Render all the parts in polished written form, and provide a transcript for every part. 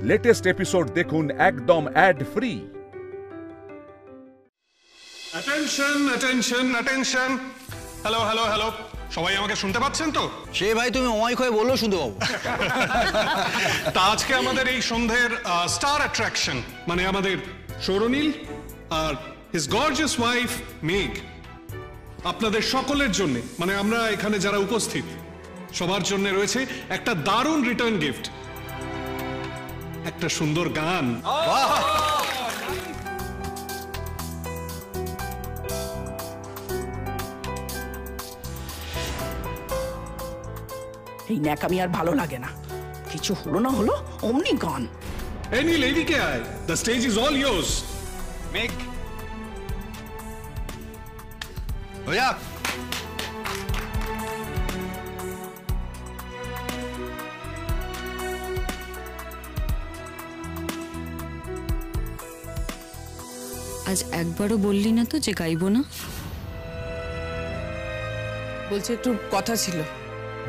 Latest episode দেখুন একদম add free. Attention attention attention. Hello hello hello, সবাই আমাকে শুনতে পাচ্ছেন তো? সে ভাই তুমি অমায়িক হয়ে বলো শুনতে পাবো। তা আজকে আমাদের এই সন্ধ্যের স্টার অ্যাট্রাকশন মানে আমাদের সৌরনীল আর হিজ গর্জিয়াস ওয়াইফ মেঘ আপনাদের সকলের জন্য, মানে আমরা এখানে যারা উপস্থিত সবার জন্য রয়েছে একটা দারুণ রিটার্ন গিফট, একটা সুন্দর গান। এই ন্যাকামি আর ভালো লাগে না, কিছু হলো না হলো অমনি গান। এই নীল এইদিকে আয়, the stage is all yours. মেঘ ভাইয়া আজ একবারও বললি না তো যে গাইবো না? বলছে একটু কথা ছিল।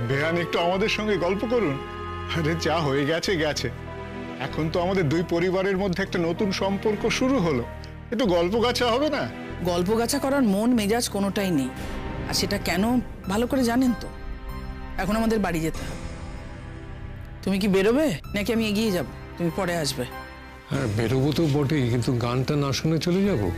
বেয়ান একটু আমাদের সঙ্গে গল্প করুন। আরে যা হয়ে গেছে গেছে, এখন তো আমাদের দুই পরিবারের মধ্যে একটা নতুন সম্পর্ক শুরু হলো, একটু গল্প গাছা হবে না? গল্প গাছা করার মন মেজাজ কোনোটাই নেই, আর সেটা কেন ভালো করে জানেন তো। এখন আমাদের বাড়ি যেতে হবে। তুমি কি বেরোবে নাকি আমি এগিয়ে যাব? তুমি পরে আসবে? হ্যাঁ বেরোবো তো বটেই, কিন্তু গানটা না শুনে চলে যাবো?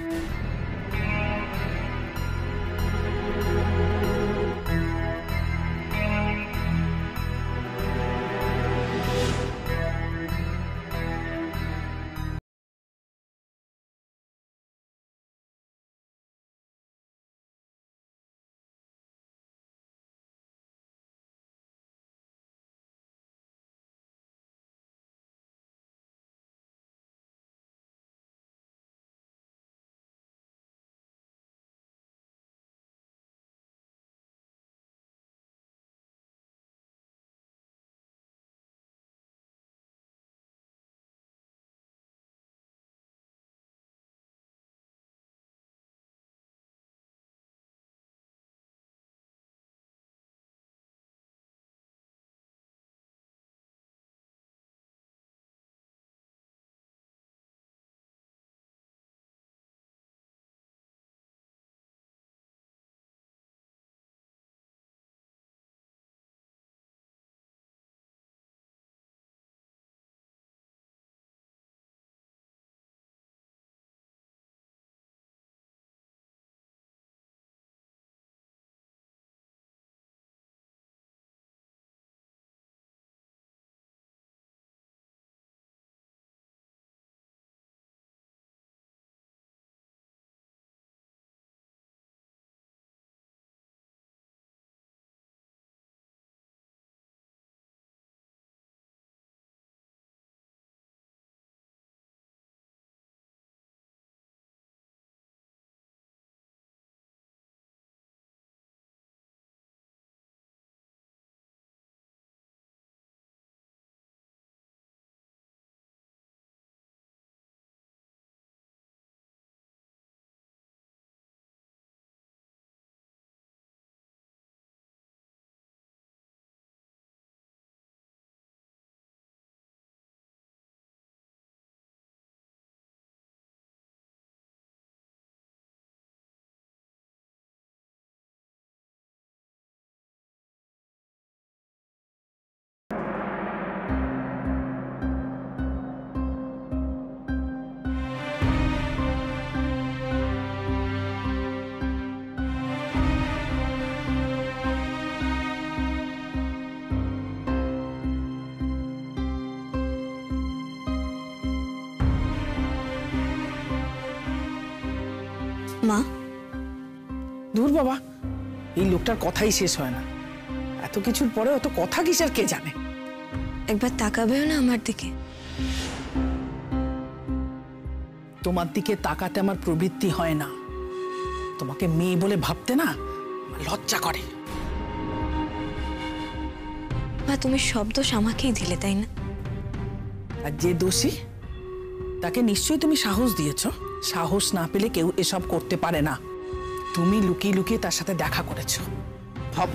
মা দূর বাবা, এই লোকটার কথাই শেষ হয় না। এত কিছুর পরে অত কথা কিসের কে জানে। একবার তাকাবেও না আমার দিকে? তোমার দিকে তাকাতে আমার প্রবৃত্তি হয় না। তোমাকে মেয়ে বলে ভাবতে না আমার লজ্জা করে। মা তুমি সব দোষ আমাকেই দিলে, তাই না? আর যে দোষী তাকে নিশ্চয়ই তুমি সাহস দিয়েছ। সাহস না পেলে কেউ এসব করতে পারে না। তুমি লুকিয়ে লুকিয়ে তার সাথে দেখা করেছো,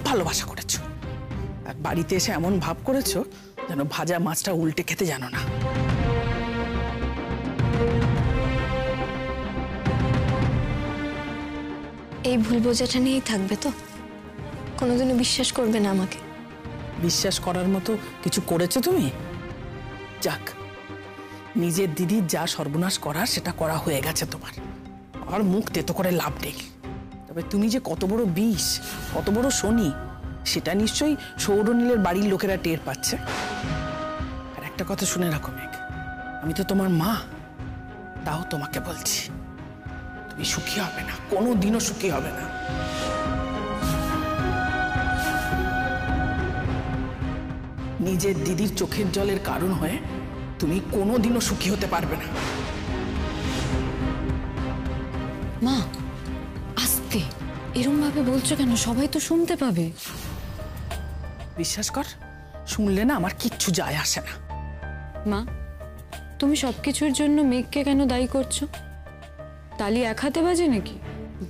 ভালোবাসা করেছো, আর বাড়িতে এসে এমন ভাব করেছো যেন ভাজা মাছটা উল্টে খেতে জানো না। এই ভুল বোঝাটা নিয়েই থাকবে তো? কোনোদিনও বিশ্বাস করবে না আমাকে? বিশ্বাস করার মতো কিছু করেছো তুমি? যাক, নিজের দিদির যা সর্বনাশ করার সেটা করা হয়ে গেছে তোমার, আর মুখ তেতো করে লাভ নেই। তবে তুমি যে কত বড় বিষ, কত বড় শনি, সেটা নিশ্চয়ই সৌরনীলের বাড়ির লোকেরা টের পাচ্ছে। আর একটা কথা শুনে রাখো মেঘ, আমি তো তোমার মা, তাও তোমাকে বলছি, তুমি সুখী হবে না, কোনোদিনও সুখী হবে না। নিজের দিদির চোখের জলের কারণ হয়ে তুমি কোনোদিনও সুখী হতে পারবে না। মা, আস্তে এরম ভাবে বলছো কেন? সবাই তো শুনতে পাবে। বিশ্বাস কর, শুনলে না আমার কিচ্ছু যায় আসে না। মা, তুমি সবকিছুর জন্য মেঘকে কেন দায়ী করছো? তালি এক হাতে বাজে নাকি?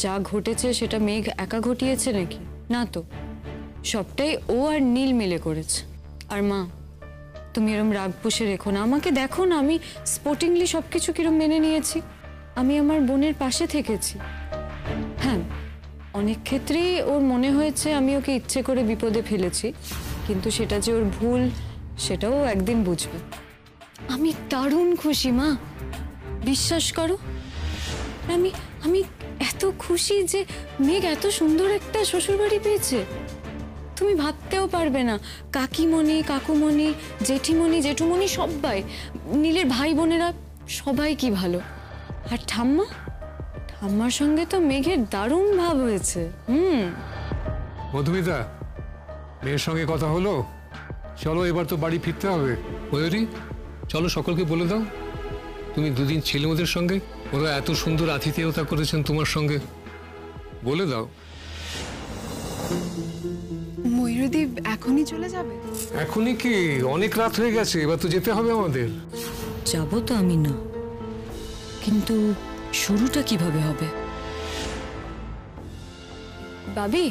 যা ঘটেছে সেটা মেঘ একা ঘটিয়েছে নাকি? না তো, সবটাই ও আর নীল মিলে করেছে। আর মা, তুমি এরম রাগ পুষে রেখো না। আমাকে দেখো না, আমি স্পোর্টিংলি সবকিছু কিরম মেনে নিয়েছি। আমি আমার বোনের পাশে থেকেছি। হ্যাঁ, অনেক ক্ষেত্রেই ওর মনে হয়েছে আমি ওকে ইচ্ছে করে বিপদে ফেলেছি, কিন্তু সেটা যে ওর ভুল সেটাও একদিন বুঝবে। আমি দারুণ খুশি মা, বিশ্বাস করো। আমি আমি এত খুশি যে মেঘ এত সুন্দর একটা শ্বশুরবাড়ি পেয়েছে, তুমি ভাবতেও পারবে না। কাকিমণি, কাকুমণি, জেঠিমণি, জেঠুমণি সবাই, নীলের ভাই বোনেরা সবাই কি ভালো। আর ঠাম্মা, ঠাম্মার সঙ্গে তো মেঘের দারুণ ভাব হয়েছে। মধুমিতা, মেয়ের সঙ্গে কথা হলো? চলো এবার তো বাড়ি ফিরতে হবে। ময়ূরী, চলো সকলকে বলে দাও তুমি দুদিন ছিলে ওদের সঙ্গে, ওরা এত সুন্দর আতিথেয়তা করেছেন তোমার সঙ্গে, বলে দাও। ময়ূরদীপ এখনই চলে যাবে? এখনই কি? অনেক রাত হয়ে গেছে, এবার তো যেতে হবে আমাদের। যাবো তো আমি, না কিন্তু শুরুটা কিভাবে হবে? বাবি,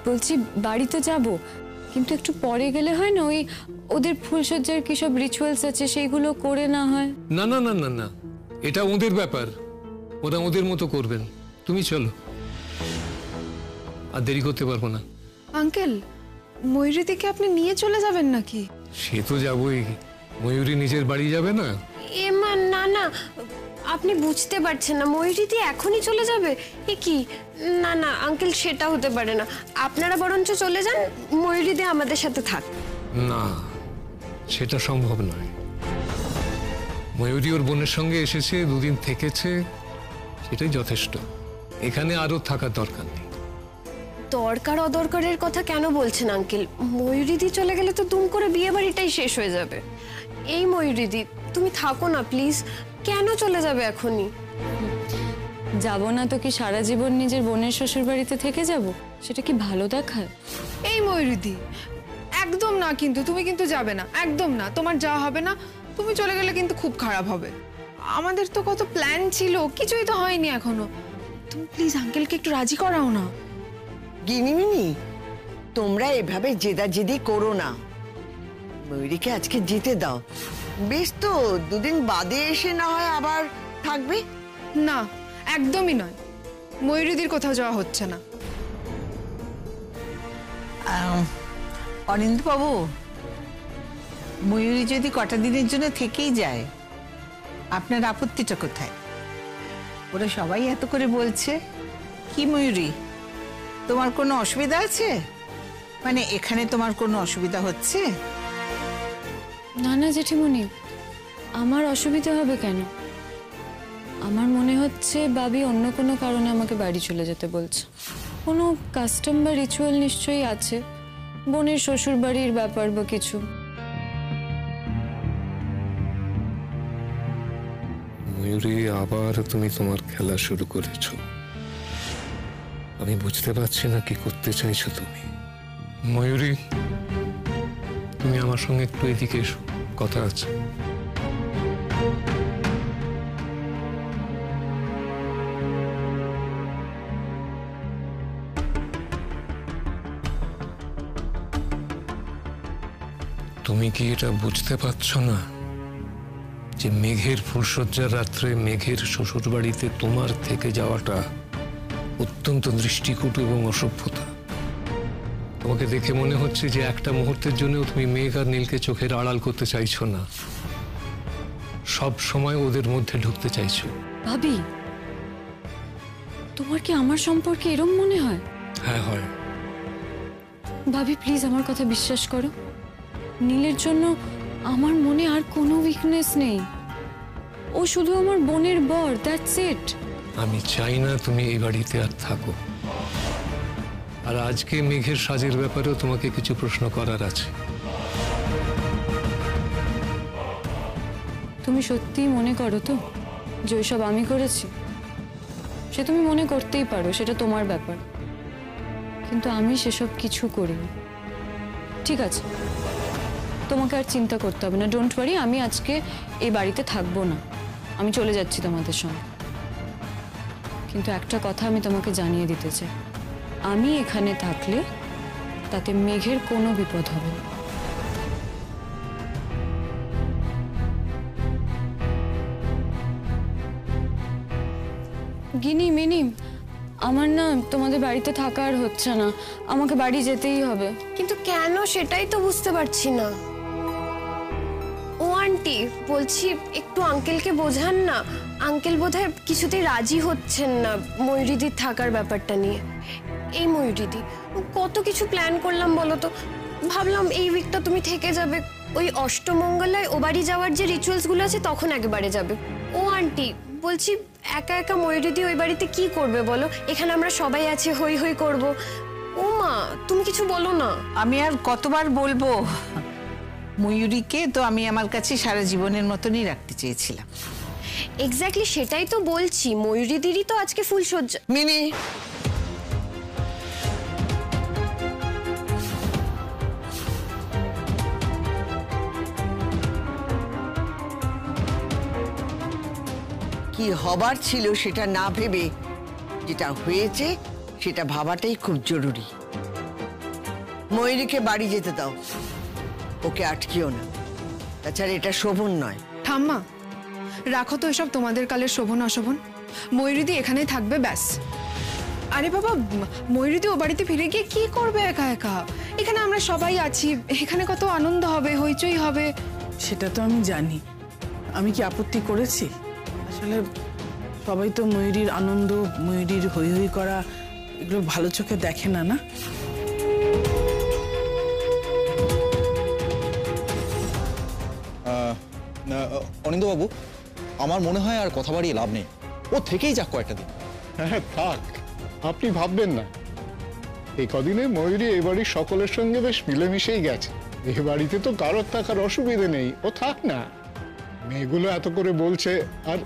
বলছি বাড়ি তো যাবো, কিন্তু একটু পরে গেলে হয় না? ওই ওদের ফুলসজ্জার কি সব রিচুয়ালস আছে সেইগুলো করে না হয়? না না না না না, এটা ওদের ব্যাপার, ওরা ওদের মতো করবেন। তুমি চলো, আর দেরি করতে পারবো না। আঙ্কেল, ময়ূরীদিকে আপনি নিয়ে চলে যাবেন নাকি? সে তো যাবোই, ময়ূরী নিজের বাড়ি যাবে না? এমা না না, আপনি বুঝতে পারছেন না, ময়ূরীদি এখনই চলে যাবে? এ কি? না না আঙ্কেল, সেটা হতে পারে না। আপনারা বরঞ্চ চলে যান, ময়ূরীদি আমাদের সাথে থাক। না, সেটা সম্ভব নয়। ময়ূরী ওর বোনের সঙ্গে এসেছে, দুদিন থেকেছে, সেটাই যথেষ্ট। এখানে আরো থাকার দরকার নেই। দরকার অদরকারের কথা কেন বলছেন আঙ্কেল? ময়ূরীদি চলে গেলে তো দুম করে বিয়ে বাড়িটাই শেষ হয়ে যাবে। এই ময়ূরীদি, তুমি থাকো না প্লিজ। কেন চলে যাবে এখনই? যাবো না তো কি সারা জীবন নিজের বোনের শ্বশুর বাড়িতে থেকে যাব? সেটা কি ভালো দেখায়? এই ময়ূরীদি, একদম না, কিন্তু তুমি কিন্তু যাবে না, একদম না। তোমার যা হবে না, তুমি চলে গেলে কিন্তু খুব খারাপ হবে। আমাদের তো কত প্ল্যান ছিল, কিছুই তো হয়নি এখনো। তুমি প্লিজ আঙ্কেলকে একটু রাজি করাও না। গিনিমিনি, তোমরা এভাবে জেদাজেদি করো না। ময়ূরীকে আজকে যেতে দাও। বেশ তো, দুদিন বাদে এসে না হয় আবার থাকবে। না, একদমই নয়, ময়ূরীদির কোথাও যাওয়া হচ্ছে না। অনিন্দ বাবু, ময়ূরী যদি কটা দিনের জন্য থেকেই যায়, আপনার আপত্তিটা কোথায়? ওরা সবাই এত করে বলছে। কি ময়ূরী, তোমার কোনো অসুবিধা আছে? মানে এখানে তোমার কোনো অসুবিধা হচ্ছে? না না জেঠিমণি, আমার অসুবিধা হবে কেন? আমার মনে হচ্ছে বাবি অন্য কোনো কারণে আমাকে বাড়ি চলে যেতে বলছে। কোনো কাস্টম বা রিচুয়াল নিশ্চয়ই আছে, বোনের শ্বশুর বাড়ির ব্যাপার বা কিছু। ময়ূরী, আবার তুমি তোমার খেলা শুরু করেছ। আমি বুঝতে পারছি না কি করতে চাইছো তুমি। ময়ূরী, তুমি আমার সঙ্গে একটু এদিকে এসো, কথা আছে। তুমি কি এটা বুঝতে পারছো না যে মেঘের ফুলসজ্জার রাত্রে মেঘের শ্বশুর বাড়িতে তোমার থেকে যাওয়াটা অত্যন্ত দৃষ্টিকটু এবং অসভ্যতা। তোমাকে দেখে মনে হচ্ছে যে একটা মুহূর্তের জন্য তুমি মেঘ আর নীলকে চোখের আড়াল করতে চাইছো না, সব সময় ওদের মধ্যে ঢুকতে চাইছো। ভাবি, তোমার কি আমার সম্পর্কে এরম মনে হয়? হ্যাঁ, হয়। ভাবি প্লিজ আমার কথা বিশ্বাস করো, নীলের জন্য আমার মনে আর কোনো উইকনেস নেই। ও শুধু আমার বোনের বর, দ্যাটস ইট। আমি চাই না তুমি এই বাড়িতে আর থাকো। আর আজকে মেঘের সাজের ব্যাপারেও তোমাকে কিছু প্রশ্ন করার আছে। তুমি সত্যিই মনে করো তো যে ওইসব আমি করেছি? সে তুমি মনে করতেই পারো, সেটা তোমার ব্যাপার, কিন্তু আমি সেসব কিছু করিনি। ঠিক আছে, তোমাকে আর চিন্তা করতে হবে না, ডোন্ট ওয়ারি। আমি আজকে এই বাড়িতে থাকবো না, আমি চলে যাচ্ছি তোমাদের সঙ্গে। কিন্তু একটা কথা আমি তোমাকে জানিয়ে দিতে চাই, আমি এখানে থাকলে তাতে মেঘের কোনো বিপদ হবে না। গিনি মিনি, আমার না তোমাদের বাড়িতে থাকা আর হচ্ছে না, আমাকে বাড়ি যেতেই হবে। কিন্তু কেন সেটাই তো বুঝতে পারছি না। ও আন্টি, বলছি একটু আঙ্কেলকে বোঝান না। আঙ্কেল বোধহয় কিছুতেই রাজি হচ্ছেন না ময়ূরীদির থাকার ব্যাপারটা নিয়ে। এই ময়ূরীদি, কত কিছু প্ল্যান করলাম বলো তো। ভাবলাম এই উইকটা তুমি থেকে যাবে, ওই অষ্টমঙ্গলায় ও বাড়ি যাওয়ার যে রিচুয়ালসগুলো আছে তখন একেবারে যাবে। ও আন্টি, বলছি একা একা ময়ূরীদি ওই বাড়িতে কি করবে বলো? এখানে আমরা সবাই আছি, হই হই করব। ও মা, তুমি কিছু বলো না। আমি আর কতবার বলবো, ময়ূরীকে তো আমি আমার কাছে সারা জীবনের মতনই রাখতে চেয়েছিলাম। এক্স্যাক্টলি সেটাই তো বলছি, ময়ূরীদিরই তো আজকে ফুল সজ্জা। মিনি, কি হবার ছিল সেটা না ভেবে যেটা হয়েছে সেটা ভাবাটাই খুব জরুরি। ময়ূরীকে বাড়ি যেতে দাও, ওকে আটকিও না। তাছাড়া এটা শোভন নয়। ঠাম্মা, রাখো তো এসব তোমাদের কালের শোভন অশোভন। ময়ূরীদি এখানেই থাকবে, ব্যাস। আরে বাবা, ময়ূরীদি ও বাড়িতে ফিরে গিয়ে কি করবে একা একা? এখানে আমরা সবাই আছি, এখানে কত আনন্দ হবে, হইচই হবে। সেটা তো আমি জানি, আমি কি আপত্তি করেছি? আসলে সবাই তো ময়ূরীর আনন্দ, ময়ূরীর হই হই করা এগুলো ভালো চোখে দেখে না। না, অনিন্দবাবু, আমার মনে হয় আর কথা বাড়িয়ে লাভ নেই, ও থেকেই যাক কয়েকটা দিন। হ্যাঁ থাক, আপনি ভাববেন না। এই কদিনে ময়ূরী এই বাড়ির সকলের সঙ্গে বেশ মিলেমিশেই গেছে। এই বাড়িতে তো কারোর থাকার অসুবিধে নেই, ও থাক না। মেয়েগুলো এত করে বলছে, আর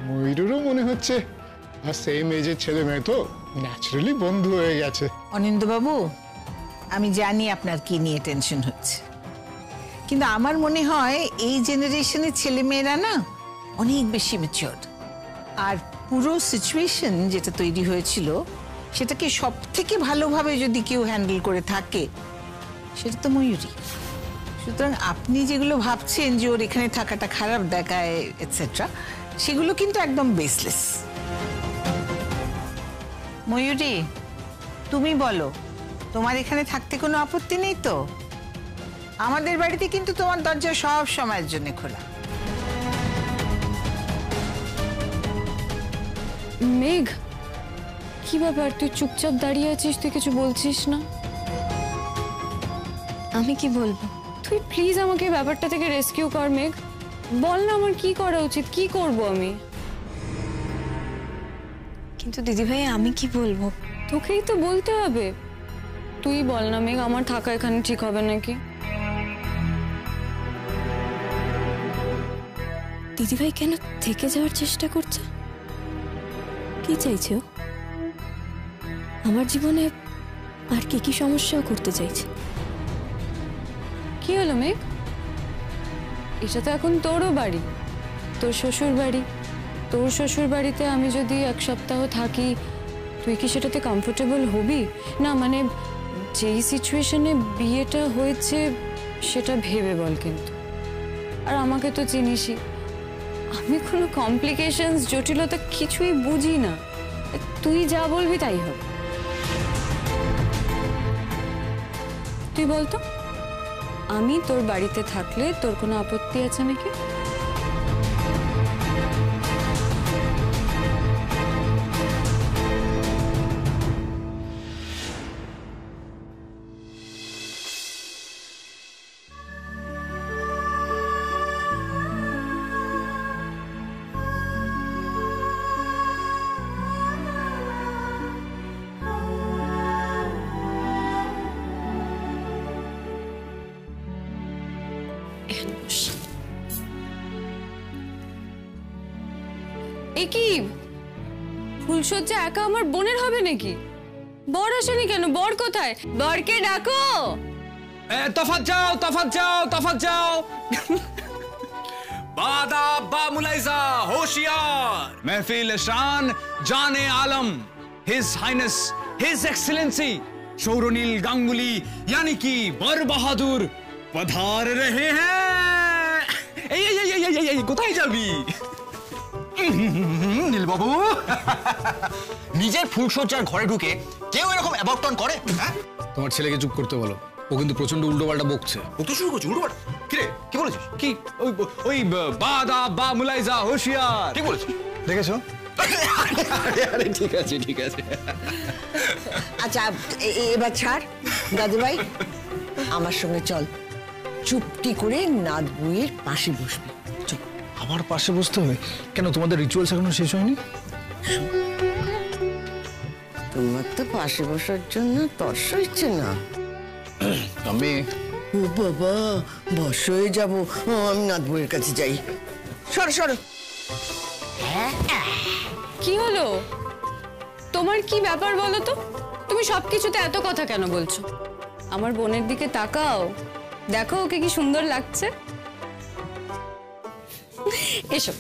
ময়ূরেরও মনে হচ্ছে আর সেম এজের ছেলে মেয়ে তো ন্যাচারালি বন্ধু হয়ে গেছে। অনিন্দবাবু, আমি জানি আপনার কি নিয়ে টেনশন হচ্ছে, কিন্তু আমার মনে হয় এই জেনারেশনের ছেলেমেয়েরা না অনেক বেশি ম্যাচিওর। আর পুরো সিচুয়েশন যেটা তৈরি হয়েছিল সেটাকে সব থেকে ভালোভাবে যদি কেউ হ্যান্ডেল করে থাকে সেটা তো ময়ূরী। সুতরাং আপনি যেগুলো ভাবছেন যে ওর এখানে থাকাটা খারাপ দেখায় এটসেট্রা, সেগুলো কিন্তু একদম বেসলেস। ময়ূরী, তুমি বলো, তোমার এখানে থাকতে কোনো আপত্তি নেই তো? আমাদের বাড়িতে কিন্তু তোমার দরজা সব সময়ের জন্য খোলা। মেঘ, কি ব্যাপার, তুই চুপচাপ দাঁড়িয়ে আছিস, তুই কিছু বলছিস না? আমি কি বলবো? তুই প্লিজ আমাকে ব্যাপারটা থেকে রেস্কিউ কর মেঘ। বল না আমার কি করা উচিত, কি করব আমি? কিন্তু দিদিভাই আমি কি বলবো? তোকেই তো বলতে হবে। তুই বল না মেঘ, আমার থাকা এখানে ঠিক হবে নাকি? দিদিভাই কেন থেকে যাওয়ার চেষ্টা করছে? কি চাইছে ও? আমার জীবনে আর কি কি সমস্যাও করতে চাইছে? কি হলো মেঘ? এটা তো এখন তোরও বাড়ি, তোর শ্বশুর বাড়ি। তোর শ্বশুর বাড়িতে আমি যদি এক সপ্তাহ থাকি, তুই কি সেটাতে কমফোর্টেবল হবি? না মানে যেই সিচুয়েশনে বিয়েটা হয়েছে সেটা ভেবে বল। কিন্তু আর আমাকে তো চিনিসই, আমি কোনো কমপ্লিকেশনস জটিলতা কিছুই বুঝি না। তুই যা বলবি তাই হবে। তুই বলতো, আমি তোর বাড়িতে থাকলে তোর কোনো আপত্তি আছে নাকি? কি ফুলসজ্জা একা আমার বোনের হবে নাকি? বর আসেনি কেন? বর কোথায়? বরকে ডাকো। তফাৎ যাও, তফাৎ যাও, তফাৎ যাও। বাদা বা মুলাইজা होशियार, महफिल शान जाने आलम, his highness his excellency Sournil Ganguly यानी कि बर बहादुर पधार रहे हैं। এই কোথায় যাবি নীল বাবু? নিজের ফুলসজ্জার ঘরে ঢুকে কেউ এরকম অ্যাবর্টন করে? তোমার ছেলেকে চুপ করতে বলো, ও কিন্তু প্রচন্ড উল্টোপাল্টা বকছে। বকতে শুরু করছে উল্টোপাল্টা? কি রে, কি বলেছিস? কি ওই বাদা বা মুলাইজা होशियार ঠিক বলেছিস? দেখেছো? আরে ঠিক আছে ঠিক আছে। আচ্ছা এবার ছাড় দাদু ভাই, আমার সঙ্গে চল, চুপটি করে নাদ বইয়ের পাশে বসবি। আমার পাশে বসতে হবে কেন? তোমাদের রিচুয়ালস এখনো শেষ হয়নি? তোমার তো পাশে বসার জন্য তর্স হচ্ছে না। আমি ও বাবা, বস হয়ে যাবো, আমি নাদ বইয়ের কাছে যাই। সরো সরো। কি হলো? তোমার কি ব্যাপার বলো তো? তুমি সবকিছুতে এত কথা কেন বলছো? আমার বোনের দিকে তাকাও, দেখো ওকে কি সুন্দর লাগছে। এসো।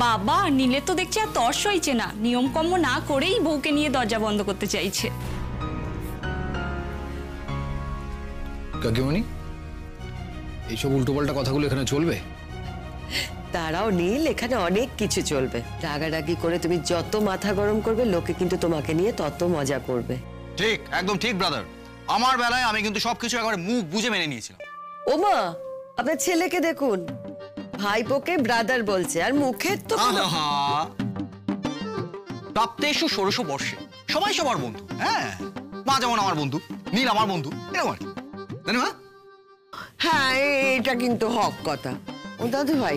বাবা, নীলে তো দেখছি আর তর্স হইছে না, নিয়মকর্ম না করেই বউকে নিয়ে দরজা বন্ধ করতে চাইছে। কাকিমণি, এইসব উল্টোপাল্টা কথাগুলো এখানে চলবে? তারাও নীল, এখানে অনেক কিছু চলবে। রাগারাগি করে তুমি যত মাথা গরম করবে, লোকে কিন্তু তোমাকে নিয়ে তত মজা করবে। ঠিক, একদম ঠিক ব্রাদার। আমার বেলায় আমি কিন্তু সবকিছু একবারে মুখ বুঝে মেনে নিয়েছিলাম। ওমা, আপনার ছেলেকে দেখুন, ভাইপোকে ব্রাদার বলছে, আর মুখের তো প্রাপ্তেষু ষোড়শ বর্ষে সবাই সবার বন্ধু। হ্যাঁ, মা যেমন আমার বন্ধু, নীল আমার বন্ধু, এরকম আর কি। জানি মা? হ্যাঁ, এটা কিন্তু হক কথা। ও দাদু ভাই,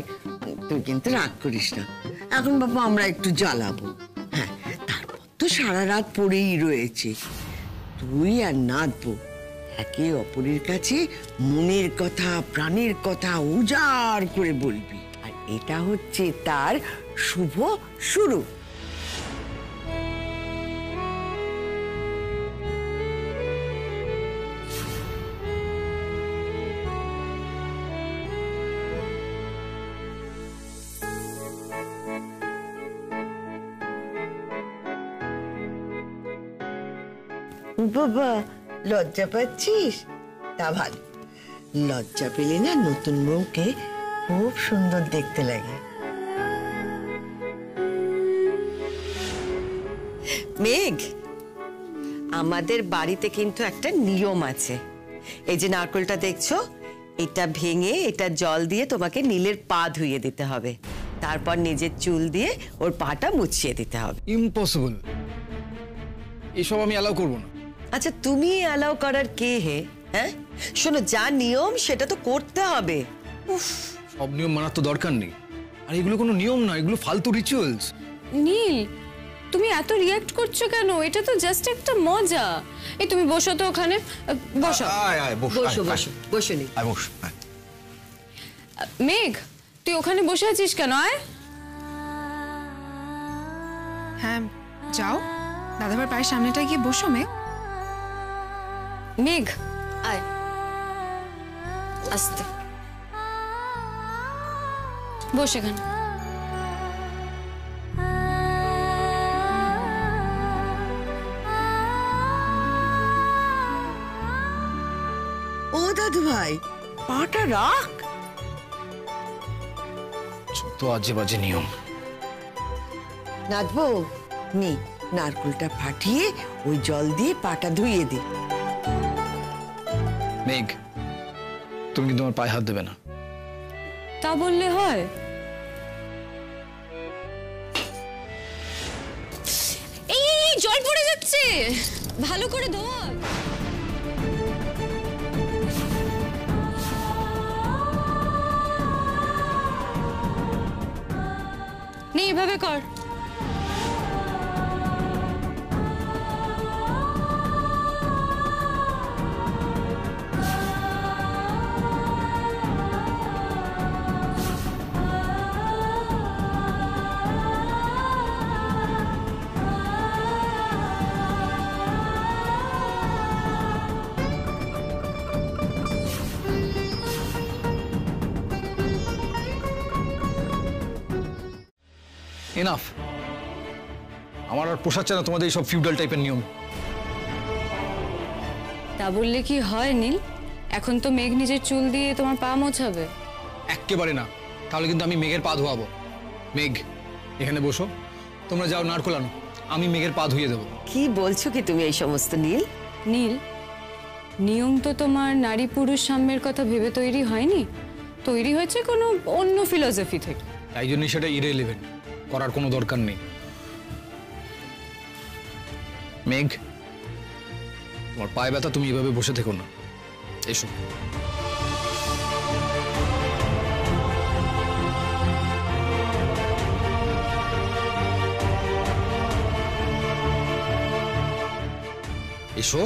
তুই কিন্তু রাগ করিস না, এখন বাবা আমরা একটু জ্বালাবো। হ্যাঁ, তারপর তো সারা রাত পড়েই রয়েছে। তুই আর নাদবো একে অপরের কাছে মনের কথা, প্রাণের কথা উজাড় করে বলবি, আর এটা হচ্ছে তার শুভ শুরু। বাবা, লজ্জা পাচ্ছিস? তা ভালো, লজ্জা পেলে না নতুন বউকে খুব সুন্দর দেখতে লাগে। মেঘ, আমাদের বাড়িতে কিন্তু একটা নিয়ম আছে। এই যে নারকেলটা দেখছো, এটা ভেঙে এটা জল দিয়ে তোমাকে নীলের পা ধুইয়ে দিতে হবে, তারপর নিজের চুল দিয়ে ওর পাটা মুছিয়ে দিতে হবে। ইম্পসিবল, এসব আমি অ্যালাউ করবো না। আচ্ছা, তুমি অ্যালাউ করার কে হে? হ্যাঁ, শোনো, যা নিয়ম সেটা তো করতে হবে। সব নিয়ম মানার তো দরকার নেই, আর এগুলো কোনো নিয়ম না, এগুলো ফালতু রিচুয়ালস। নীল, তুমি এত রিঅ্যাক্ট করছো কেন? এটা তো জাস্ট একটা মজা। এই তুমি বসো তো ওখানে, বসো। বসো বসো বসো নি। মেঘ, তুই ওখানে বসে আছিস কেন? আয়। হ্যাঁ, যাও দাদাভাইয়ের পায়ের সামনেটা গিয়ে বসো। মেঘ, মেঘ আয়, আস্তে বস এখানে। দাদু ভাই, পাটা রাখ। যত আজে বাজে নিয়ম। নাচবো নি, নারকেলটা ফাটিয়ে ওই জল দিয়ে পাটা ধুইয়ে দি। মেঘ, তুমি কিন্তু আমার পায়ে হাত দেবে না। তা বললে হয়? এই জল পড়ে যাচ্ছে, ভালো করে ধোয়া। নে এভাবে কর। এনাফ, আমার আর পোষাচ্ছে না তোমাদের এইসব ফিউডাল টাইপের নিয়ম। তা বললে কি হয় নীল? এখন তো মেঘ নিজের চুল দিয়ে তোমার পা মোছাবে। একেবারে না, তাহলে কিন্তু আমি মেঘের পা ধোয়াবো। মেঘ, এখানে বসো, তোমরা যাও নারকোল আনো, আমি মেঘের পা ধুয়ে দেবো। কি বলছো কি তুমি এই সমস্ত নীল? নীল, নিয়ম তো তোমার নারী পুরুষ সাম্যের কথা ভেবে তৈরি হয়নি, তৈরি হয়েছে কোনো অন্য ফিলসফি থেকে। তাই জন্যই সেটা ইরেলেভেন্ট, করার কোনো দরকার নেই। মেঘ, তোমার পায়ে ব্যথা, তুমি এভাবে বসে থেকো না, এসো। এসো।